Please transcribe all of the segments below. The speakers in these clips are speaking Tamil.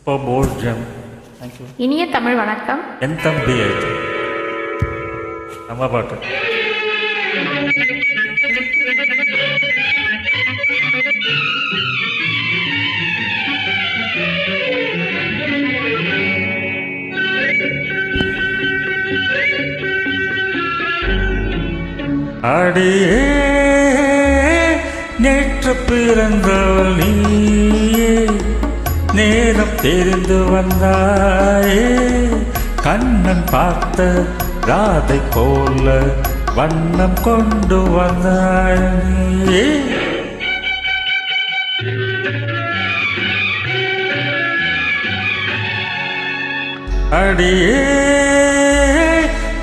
Super bolt GeM. தேங்க்யூ. இனிய தமிழ் வணக்கம். என் தம்பி ஆயிடுச்சு நம்ம பாட்டு. அடியே நேற்று பிறந்தவள் நீயே, நேரம் தெரிந்து வந்தாயே, கண்ணன் பார்த்த ராதை போல வண்ணம் கொண்டு வந்தாயே. அடியே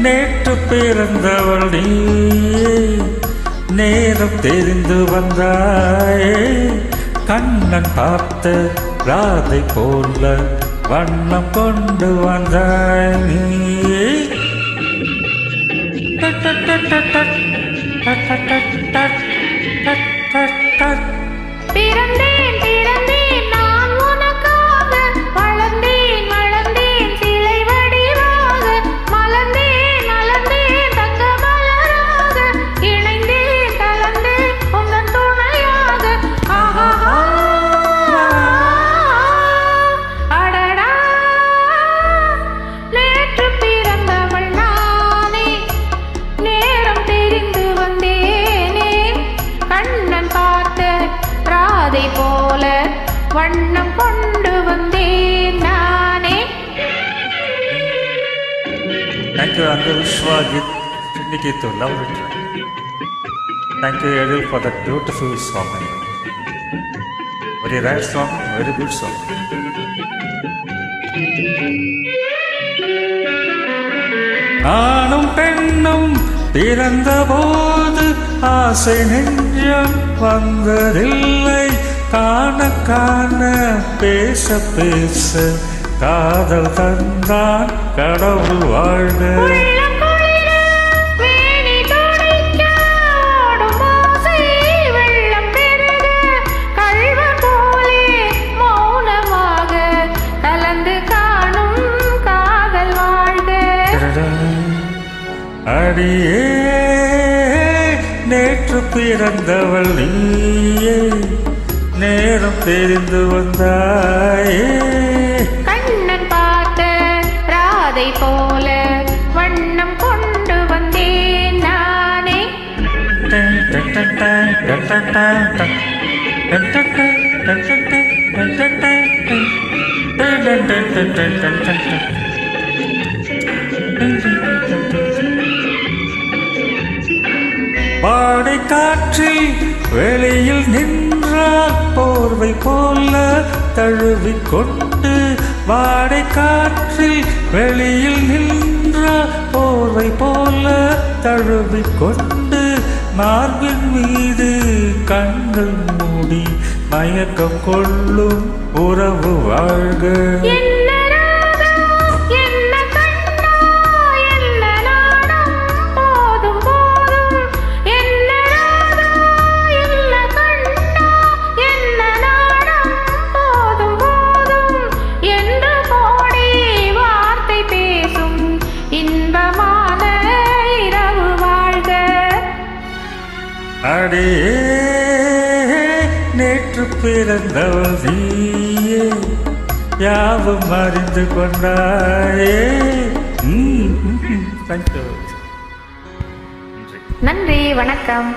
நேற்று பிறந்தவள் நீயே, நேரம் தெரிந்து வந்தாயே, கண்ணன் பார்த்த ராதை போல வண்ணம் கொண்டு வந்தாயே. பிறந்தேன் பிறந்தேன் நான் உனக்காக, வளர்ந்தேன் வளர்ந்தேன் சிலை வடிவாக, மலர்ந்தேன் மலர்ந்தேன் தங்க மலராக, இணைந்தேன் கலந்தேன் உந்தன் துணையாக. அடடா நேற்று பிறந்தவள் நானே, நேரம் தெரிந்து வந்தேனே, கண்ணன் பார்த்த ராதை போல வண்ணம் கொண்டு வந்தேன் நானே. Thank you, Uncle Vishwajit, Chinnikitu, lovely track. Thank you, Edil, for that beautiful song. Very rare song, very good song. ஆணும் பெண்ணும் பிறந்த போது ஆசை நெஞ்சம் வந்ததில்லை, காண காண பேச பேச காதல் தந்தான் கடவுள் வாழ்க. உள்ளம் குளிர வேணி துடிக்க ஓடும் ஓசை வெள்ளம் பெருக, கள்வன் போலே மௌனமாக கலந்து காணும் காதல் வாழ்க. அடியே நேற்று பிறந்தவள் நீயே, நேரம் தெரிந்து வந்தாயே, கண்ணன் பார்த்த ராதை போல வண்ணம் கொண்டு வந்தேன் நானே. வாடை காற்றில் வெளியில் நின்றால் போர்வை போல தழுவிக்கொண்டு, வாடை காற்றில் வெளியில் நின்றால் போர்வை போல தழுவிக்கொண்டு, மார்பின் மீது கண்கள் மூடி மயக்கம் கொள்ளும் உறவு வாழ்க. என்ன ராகம், என்ன கண்ணா, என்ன நாடம், போதும் போதும். என்ன ராகம், என்ன கண்ணா, என்ன நாடம், போதும் போதும். என்று கோடி வார்த்தை பேசும் இன்பமான இரவு வாழ்க. அடியே நேற்று பிறந்தவள் நீயே, யாவும் அறிந்து கொண்டாயே. நன்றி, வணக்கம்.